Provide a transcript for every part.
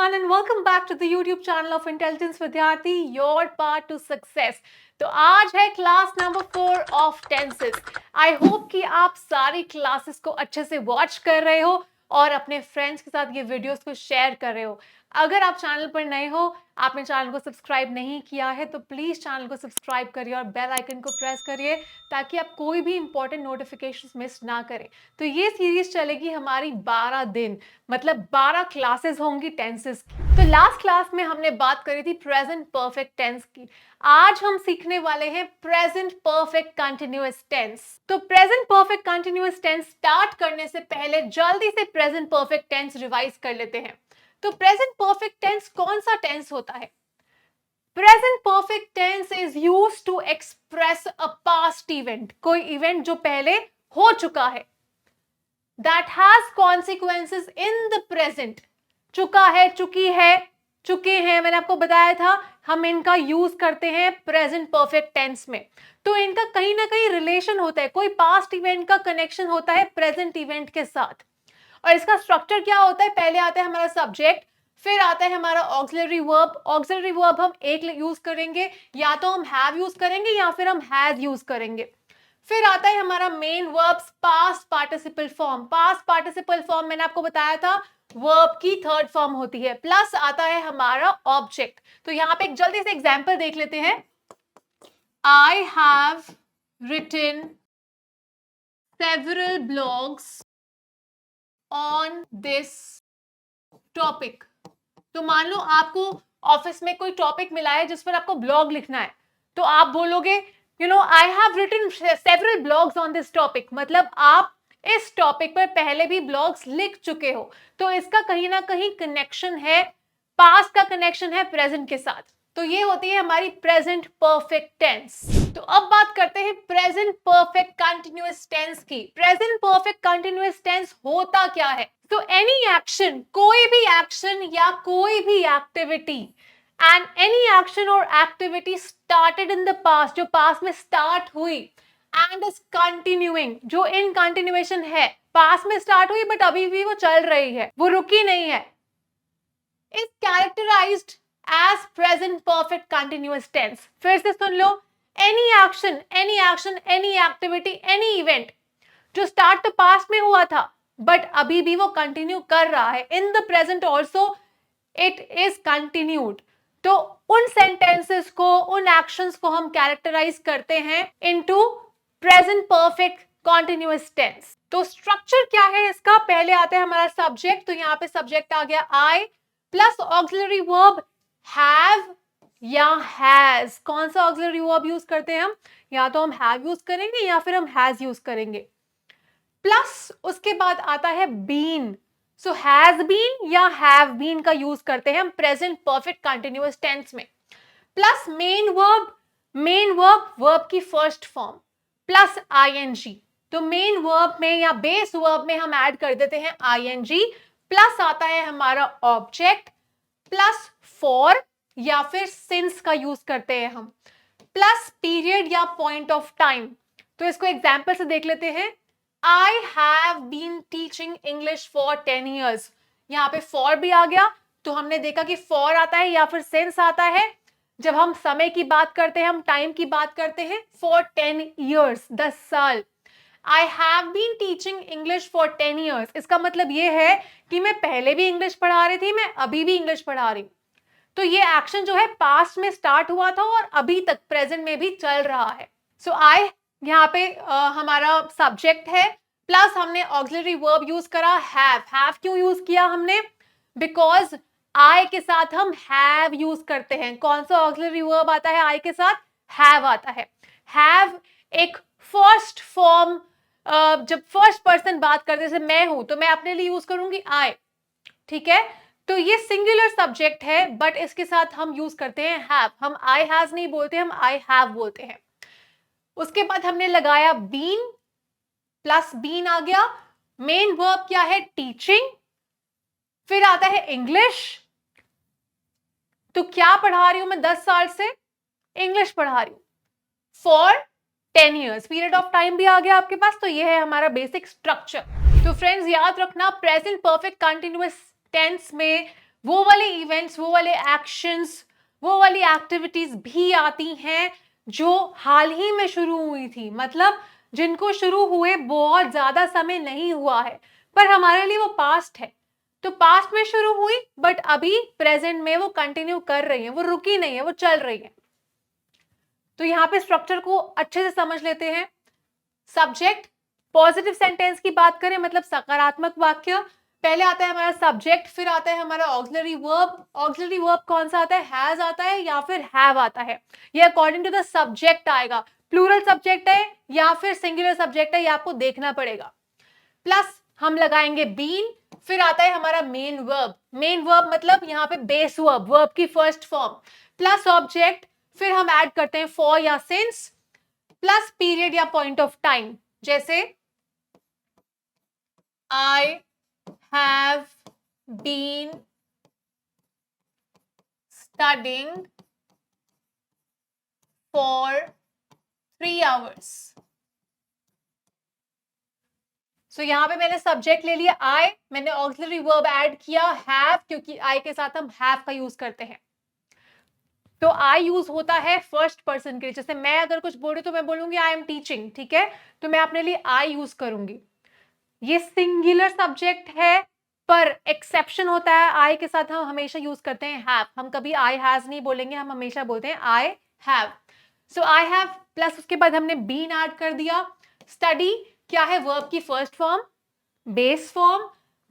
everyone and welcome back to the YouTube channel of Intelligence Vidyarthi, your path to success. तो आज है class number 4 of tenses. I hope कि आप सारी classes को अच्छे से वॉच कर रहे हो और अपने फ्रेंड्स के साथ ये वीडियोस को शेयर कर रहे हो. अगर आप चैनल पर नए हो, आपने चैनल को सब्सक्राइब नहीं किया है तो प्लीज चैनल को सब्सक्राइब करिए और बेल आइकन को प्रेस करिए ताकि आप कोई भी इंपॉर्टेंट नोटिफिकेशंस मिस ना करें. तो ये सीरीज चलेगी हमारी 12 दिन, मतलब 12 क्लासेस होंगी टेंसेस की. तो लास्ट क्लास में हमने बात करी थी प्रेजेंट परफेक्ट टेंस की. आज हम सीखने वाले हैं प्रेजेंट परफेक्ट कंटिन्यूअस टेंस. तो present perfect continuous tense start करने से पहले जल्दी से प्रेजेंट परफेक्ट टेंस रिवाइज कर लेते हैं. तो प्रेजेंट परफेक्ट टेंस कौन सा टेंस होता है? Present perfect tense is used to express a past event. कोई इवेंट जो पहले हो चुका है, that has consequences in the present. चुका है, चुकी है, चुके हैं, मैंने आपको बताया था हम इनका यूज करते हैं प्रेजेंट परफेक्ट टेंस में. तो इनका कहीं ना कहीं रिलेशन होता है, कोई पास्ट इवेंट का कनेक्शन होता है प्रेजेंट इवेंट के साथ. और इसका स्ट्रक्चर क्या होता है? पहले आता है हमारा सब्जेक्ट, फिर आता है हमारा ऑक्सिलरी वर्ब. ऑक्सिलरी वर्ब हम एक यूज करेंगे, या तो हम हैव यूज करेंगे या फिर हम हैज यूज करेंगे. फिर आता है हमारा main verbs, past participle form. Past participle form मैंने आपको बताया था वर्ब की थर्ड फॉर्म होती है. प्लस आता है हमारा ऑब्जेक्ट. तो यहाँ पे एक जल्दी से एग्जांपल देख लेते हैं. I have written several blogs on this topic. तो मान लो आपको ऑफिस में कोई टॉपिक मिला है जिस पर आपको ब्लॉग लिखना है, तो आप बोलोगे I have written several blogs on this topic. मतलब आप इस टॉपिक पर पहले भी ब्लॉग्स लिख चुके हो. तो इसका कहीं ना कहीं कनेक्शन है, पास्ट का कनेक्शन है प्रेजेंट के साथ. तो ये होती है हमारी प्रेजेंट परफेक्ट टेंस. तो अब बात करते हैं प्रेजेंट परफेक्ट कंटिन्यूअस टेंस की. प्रेजेंट परफेक्ट कंटिन्यूअस टेंस होता क्या है? तो एनी एक्शन, कोई भी एक्शन या कोई भी activity, and any action or activity started in the past, जो past में start हुई, and is continuing, जो in continuation है, past में start हुई but अभी भी वो चल रही है, वो रुकी नहीं है, is characterized as present perfect continuous tense. फिर से सुन लो. any action, any activity, any event जो start तो past में हुआ था but अभी भी वो continue कर रहा है, in the present also it is continued. तो उन सेंटेंसेस को, उन एक्शंस को हम कैरेक्टराइज करते हैं into present perfect continuous tense. तो स्ट्रक्चर क्या है इसका? पहले आता है हमारा सब्जेक्ट. तो यहाँ पे सब्जेक्ट आ गया आई प्लस ऑक्सिलरी वर्ब हैव या हैज. कौन सा ऑक्सिलरी वर्ब यूज करते हैं हम? या तो हम हैव यूज करेंगे या फिर हम हैज यूज करेंगे. प्लस उसके बाद आता है बीन. सो हैज बीन या हैव बीन का यूज करते हैं हम प्रेजेंट परफेक्ट कंटिन्यूअस टेंस में. प्लस मेन वर्ब, वर्ब की फर्स्ट फॉर्म प्लस आईएनजी. तो मेन वर्ब में या बेस वर्ब में हम ऐड कर देते हैं आईएनजी. प्लस आता है हमारा ऑब्जेक्ट, प्लस फॉर या फिर सिंस का यूज करते हैं हम. प्लस पीरियड या पॉइंट ऑफ टाइम. तो इसको एग्जाम्पल से देख लेते हैं. I have been teaching English for 10 years. यहाँ पे for भी आ गया, तो हमने देखा कि for आता है या फिर since आता है जब हम समय की बात करते हैं, हम टाइम की बात करते हैं. for 10 years, 10 साल. I have been teaching English for 10 years. इसका मतलब ये है कि मैं पहले भी इंग्लिश पढ़ा रही थी, मैं अभी भी इंग्लिश पढ़ा रही हूँ. तो ये एक्शन जो है पास्ट में स्टार्ट हुआ था और अभी तक प्रेजेंट में भी चल रहा है. सो आई यहाँ पे हमारा सब्जेक्ट है, प्लस हमने ऑक्सिलरी वर्ब यूज करा हैव. हैव क्यों यूज किया हमने? बिकॉज आई के साथ हम हैव यूज करते हैं. कौन सा ऑक्सिलरी वर्ब आता है आई के साथ? हैव आता है. हैव एक फर्स्ट फॉर्म, जब फर्स्ट पर्सन बात करते, जैसे मैं हूं तो मैं अपने लिए यूज करूंगी आई. ठीक है, तो ये सिंगुलर सब्जेक्ट है बट इसके साथ हम यूज करते हैं हैव. हम आई हैज नहीं बोलते, हम आई हैव बोलते हैं. उसके बाद हमने लगाया बीन, प्लस बीन आ गया. मेन वर्ब क्या है? टीचिंग. फिर आता है इंग्लिश. तो क्या पढ़ा रही हूं मैं 10 साल से? इंग्लिश पढ़ा रही हूं for 10 years. Period of time भी आ गया आपके पास. तो ये है हमारा बेसिक स्ट्रक्चर. तो फ्रेंड्स याद रखना, प्रेजेंट परफेक्ट कंटिन्यूअस टेंस में वो वाले इवेंट्स, वो वाले एक्शंस, वो वाली एक्टिविटीज भी आती हैं जो हाल ही में शुरू हुई थी, मतलब जिनको शुरू हुए बहुत ज्यादा समय नहीं हुआ है, पर हमारे लिए वो पास्ट है। तो पास्ट में शुरू हुई बट अभी प्रेजेंट में वो कंटिन्यू कर रही है, वो रुकी नहीं है, वो चल रही है। तो यहाँ पे स्ट्रक्चर को अच्छे से समझ लेते हैं। सब्जेक्ट, पॉजिटिव सेंटेंस की बात करें मतलब सकारात्मक वाक्य, पहले आता है हमारा सब्जेक्ट, फिर आता है हमारा ऑक्सिलरी वर्ब। ऑक्सिलरी वर्ब कौन सा आता है, हैज आता है या फिर हैव आता है, ये अकॉर्डिंग टू द सब्जेक्ट आएगा। प्लूरल सब्जेक्ट है या फिर सिंगुलर सब्जेक्ट है, ये आपको देखना पड़ेगा। प्लस हम लगाएंगे बीन, फिर आता है हमारा मेन वर्ब। मेन वर्ब मतलब यहाँ पे बेस वर्ब, वर्ब की फर्स्ट फॉर्म, प्लस ऑब्जेक्ट, फिर हम ऐड करते हैं फॉर या सिंस, प्लस पीरियड या पॉइंट ऑफ टाइम, जैसे I have been studying for 3 hours। So यहां पे मैंने सब्जेक्ट ले लिया आई, मैंने ऑक्सिलरी वर्ब ऐड किया हैव, क्योंकि आई के साथ हम हैव का यूज करते हैं। तो आई यूज होता है फर्स्ट पर्सन के लिए, जैसे मैं अगर कुछ बोल रही तो मैं बोलूंगी आई एम टीचिंग, ठीक है, तो मैं अपने लिए आई यूज करूंगी। ये सिंगुलर सब्जेक्ट है, पर एक्सेप्शन होता है, आई के साथ हम हमेशा यूज करते हैं हैव, हम कभी आई हैज नहीं बोलेंगे, हम हमेशा बोलते हैं I have. So I have plus उसके बाद हमने बीन ऐड कर दिया। स्टडी क्या है, वर्ब की first form, base form,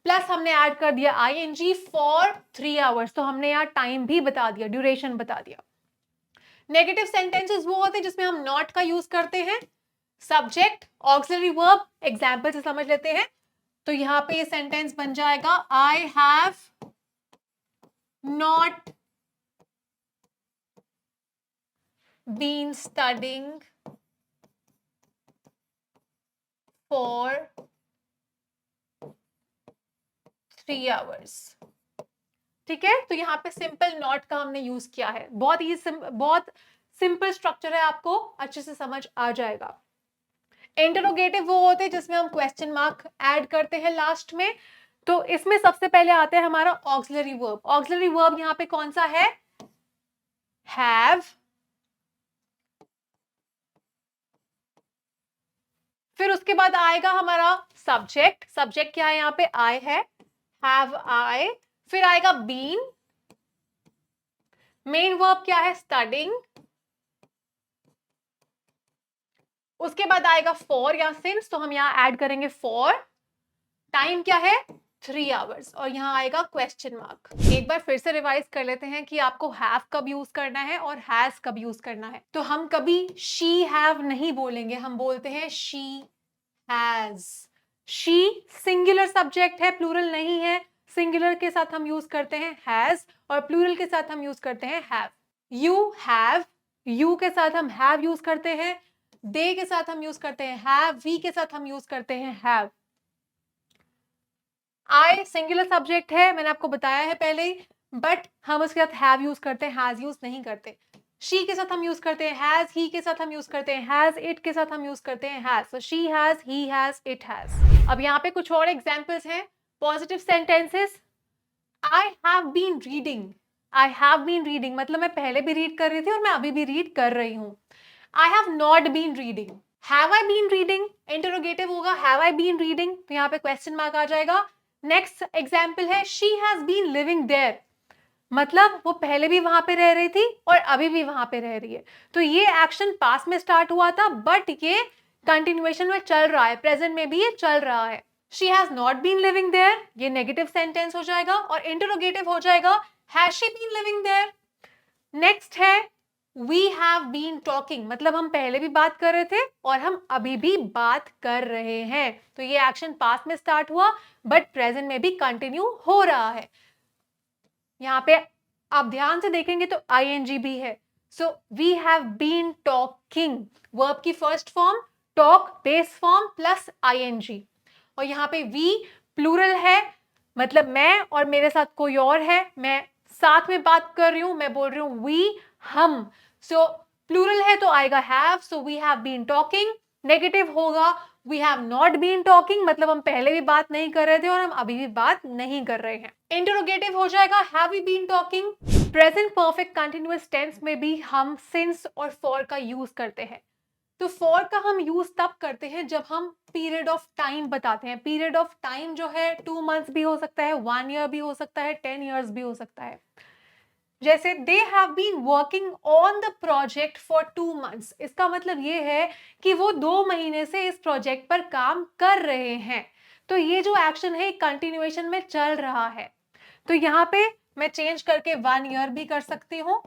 plus हमने ऐड कर दिया आईएनजी फॉर 3 hours, तो हमने यहाँ टाइम भी बता दिया, ड्यूरेशन बता दिया। नेगेटिव सेंटेंसेस वो होते हैं जिसमें हम नॉट का यूज करते हैं। सब्जेक्ट, ऑक्सिलरी वर्ब, एग्जाम्पल से समझ लेते हैं। तो यहां पे ये सेंटेंस बन जाएगा I have not been studying for 3 hours। ठीक है, तो यहाँ पे सिंपल नॉट का हमने यूज किया है। बहुत सिंपल स्ट्रक्चर है, आपको अच्छे से समझ आ जाएगा। इंटरोगेटिव वो होते हैं जिसमें हम क्वेश्चन मार्क ऐड करते हैं लास्ट में। तो इसमें सबसे पहले आता है हमारा ऑक्सिलरी वर्ब। ऑक्सिलरी वर्ब यहाँ पे कौन सा है, हैव, फिर उसके बाद आएगा हमारा सब्जेक्ट। सब्जेक्ट क्या है यहाँ पे, आई है, हैव आई, फिर आएगा बीन। मेन वर्ब क्या है, स्टडिंग, उसके बाद आएगा फॉर या सिंस, तो हम यहाँ ऐड करेंगे फॉर। टाइम क्या है, 3 hours, और यहाँ आएगा क्वेश्चन मार्क। एक बार फिर से रिवाइज कर लेते हैं कि आपको हैव कब यूज करना है और हैज कब यूज करना है। तो हम कभी शी हैव नहीं बोलेंगे, हम बोलते हैं she has. She singular subject है, प्लूरल नहीं है। सिंगुलर के साथ हम यूज करते हैं हैज और प्लूरल के साथ हम यूज करते हैं हैव। यू हैव, यू के साथ हम हैव यूज करते हैं, दे के साथ हम यूज करते हैं हैव, वी के साथ हम यूज करते हैं हैव। आई सिंगुलर सब्जेक्ट है, मैंने आपको बताया है पहले ही, बट हम उसके साथ हैव यूज करते हैं, हैज यूज नहीं करते। शी के साथ हम यूज करते हैं हैज, ही के साथ हम यूज करते हैं हैज, इट के साथ हम यूज करते हैं has. So she has, he has, it has. अब यहाँ पे कुछ और एग्जांपल्स हैं positive sentences. I have been reading, I have been reading मतलब मैं पहले भी रीड कर रही थी और मैं अभी भी रीड कर रही हूँ। I have not been reading, have I been reading, interrogative होगा हैव आई बीन रीडिंग, तो यहाँ पे क्वेश्चन मार्क आ जाएगा। नेक्स्ट एग्जाम्पल है she has been living there, मतलब वो पहले भी वहां पे रह रही थी और अभी भी वहां पे रह रही है। तो ये एक्शन पास में स्टार्ट हुआ था बट ये कंटिन्यूएशन में चल रहा है, प्रेजेंट में भी ये चल रहा है। She has not been living there, ये नेगेटिव सेंटेंस हो जाएगा और इंटरोगेटिव हो जाएगा has she been living there. Next है वी हैव बीन टॉकिंग, मतलब हम पहले भी बात कर रहे थे और हम अभी भी बात कर रहे हैं। तो ये एक्शन पास में स्टार्ट हुआ बट प्रेजेंट में भी कंटिन्यू हो रहा है। यहाँ पे आप ध्यान से देखेंगे तो आईएनजी भी है। So we have been talking, verb की first form, talk base form plus ING, और यहाँ पे वी प्लूरल है, मतलब मैं और मेरे साथ कोई और है, मैं साथ में बात कर रही हूं, मैं बोल रही हूं वी, हम। सो प्लूरल है तो आएगा have, so we have been talking. Negative होगा we have not been talking, मतलब हम पहले भी बात नहीं कर रहे थे और हम अभी भी बात नहीं कर रहे हैं। इंटरोगेटिव हो जाएगा have we been talking. Present perfect continuous tense में भी हम सिंस और फॉर का यूज करते हैं। तो फॉर का हम यूज तब करते हैं जब हम पीरियड ऑफ टाइम बताते हैं। पीरियड ऑफ टाइम जो है 2 मंथ्स भी हो सकता है, 1 ईयर भी हो सकता है, 10 ईयर्स भी हो सकता है। जैसे they have been working on the project for 2 months, इसका मतलब ये है कि वो 2 महीने से इस प्रोजेक्ट पर काम कर रहे हैं। तो ये जो एक्शन है कंटिन्यूएशन में चल रहा है। तो यहाँ पे मैं चेंज करके 1 ईयर भी कर सकती हूँ,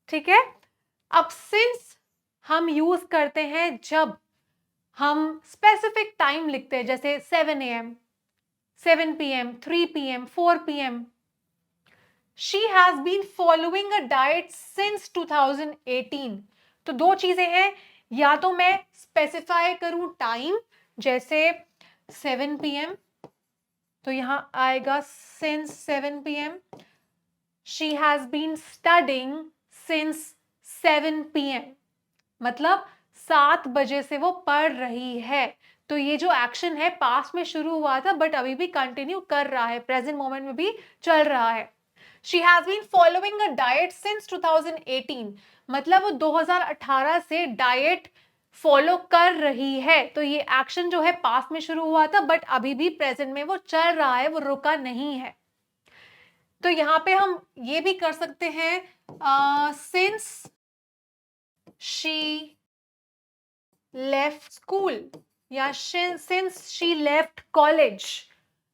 ठीक है। अब सिंस हम यूज करते हैं जब हम स्पेसिफिक टाइम लिखते हैं, जैसे 7 AM, 7 PM, 3 PM, 4 PM। She has been following a diet since 2018। तो दो चीजें हैं, या तो मैं स्पेसिफाई करूं टाइम, जैसे 7 PM, तो यहां आएगा since 7 PM। She has been studying since 7 PM, मतलब 7 बजे से वो पढ़ रही है। तो ये जो एक्शन है पास्ट में शुरू हुआ था बट अभी भी कंटिन्यू कर रहा है, प्रेजेंट मोमेंट में भी चल रहा है। She has been following a diet since 2018, मतलब वो 2018 से डाइट फॉलो कर रही है। तो ये एक्शन जो है पास्ट में शुरू हुआ था बट अभी भी प्रेजेंट में वो चल रहा है, वो रुका नहीं है। तो यहाँ पे हम ये भी कर सकते हैं since she left school या since she left college।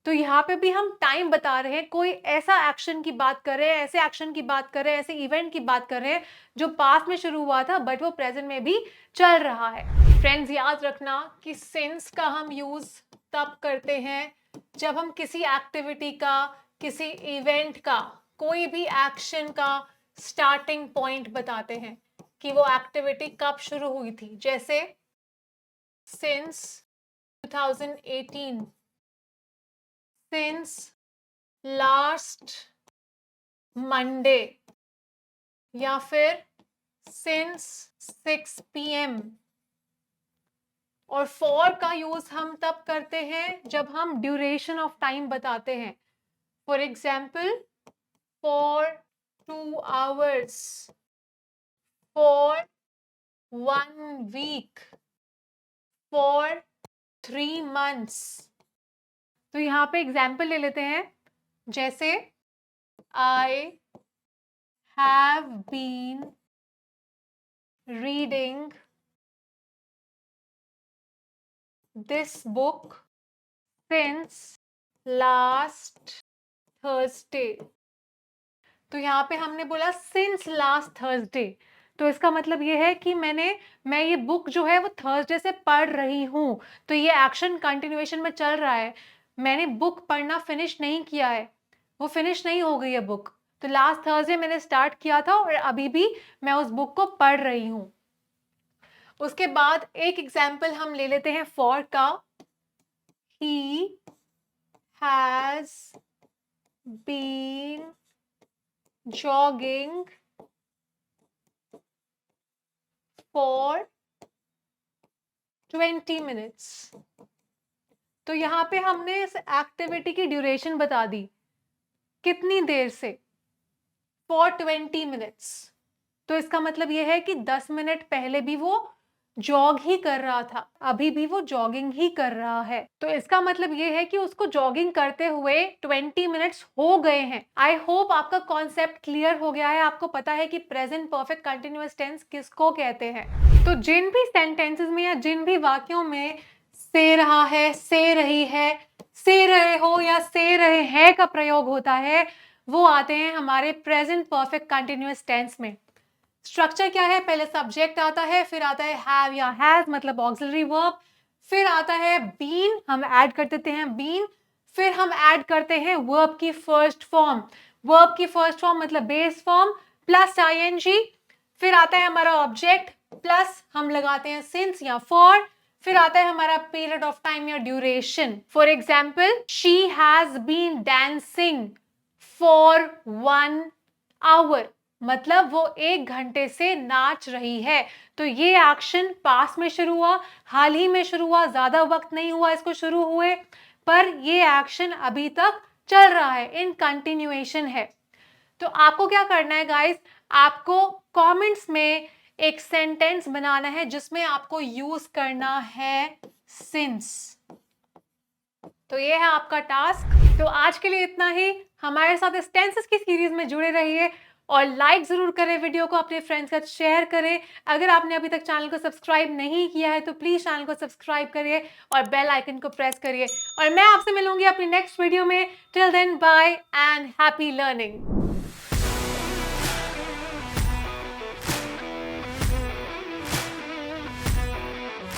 तो यहाँ पे भी हम टाइम बता रहे हैं, कोई ऐसा एक्शन की बात कर रहे हैं, ऐसे एक्शन की बात कर रहे हैं, ऐसे इवेंट की बात कर रहे हैं जो पास्ट में शुरू हुआ था बट वो प्रेजेंट में भी चल रहा है। फ्रेंड्स याद रखना कि सिंस का हम यूज तब करते हैं जब हम किसी एक्टिविटी का, किसी इवेंट का, कोई भी एक्शन का स्टार्टिंग पॉइंट बताते हैं कि वो एक्टिविटी कब शुरू हुई थी। जैसे since 2018, since last Monday, या फिर since 6 PM। और for का यूज हम तब करते हैं जब हम ड्यूरेशन ऑफ टाइम बताते हैं। For example for 2 hours, for 1 week, for 3 months। तो यहाँ पे एग्जाम्पल ले लेते हैं, जैसे I have been reading this book since last Thursday। तो यहाँ पे हमने बोला since last Thursday, तो इसका मतलब ये है कि मैं ये बुक जो है वो थर्सडे से पढ़ रही हूँ। तो ये एक्शन कंटिन्यूएशन में चल रहा है, मैंने बुक पढ़ना फिनिश नहीं किया है, वो फिनिश नहीं हो गई है बुक। तो लास्ट थर्सडे मैंने स्टार्ट किया था और अभी भी मैं उस बुक को पढ़ रही हूँ। उसके बाद एक एग्जाम्पल हम ले लेते हैं फॉर का। He has been jogging for 20 minutes। तो यहाँ पे हमने इस एक्टिविटी की ड्यूरेशन बता दी, कितनी देर से, for 20 minutes। तो इसका मतलब ये है कि 10 मिनट पहले भी वो जॉग ही कर रहा था, अभी भी वो जॉगिंग ही कर रहा है। तो इसका मतलब ये है कि उसको जॉगिंग करते हुए 20 मिनट्स हो गए हैं। आई होप आपका कॉन्सेप्ट क्लियर हो गया है, आपको पता है कि प्रेजेंट परफेक्ट कंटिन्यूअस टेंस किसको कहते हैं। तो जिन भी सेंटेंसेस में या जिन भी वाक्यों में से रहा है, से रही है, से रहे हो या से रहे हैं का प्रयोग होता है, वो आते हैं हमारे प्रेजेंट परफेक्ट कंटिन्यूअस टेंस में। स्ट्रक्चर क्या है, पहले सब्जेक्ट आता है, फिर आता है हैव या हैज मतलब ऑक्सिलरी वर्ब, फिर आता है बीन, हम ऐड कर देते हैं बीन, फिर हम ऐड करते हैं वर्ब की फर्स्ट फॉर्म। वर्ब की फर्स्ट फॉर्म मतलब बेस फॉर्म प्लस आईएनजी, फिर आता है हमारा ऑब्जेक्ट प्लस हम लगाते हैं सिंस या फॉर, फिर आता है हमारा पीरियड ऑफ टाइम या duration. For example she has been dancing for 1 hour, मतलब वो 1 घंटे से नाच रही है। तो ये एक्शन पास में शुरू हुआ, हाल ही में शुरू हुआ, ज्यादा वक्त नहीं हुआ इसको शुरू हुए, पर ये एक्शन अभी तक चल रहा है, इन कंटिन्यूएशन है। तो आपको क्या करना है गाइस, आपको कमेंट्स में एक सेंटेंस बनाना है जिसमें आपको यूज करना है सिंस। तो ये है आपका टास्क। तो आज के लिए इतना ही। हमारे साथ इस टेंसेस की सीरीज में जुड़े रहिए और लाइक जरूर करें वीडियो को, अपने फ्रेंड्स के साथ शेयर करें। अगर आपने अभी तक चैनल को सब्सक्राइब नहीं किया है तो प्लीज चैनल को सब्सक्राइब करिए और बेल आइकन को प्रेस करिए। और मैं आपसे मिलूंगी अपनी नेक्स्ट वीडियो में। Till then bye and happy learning.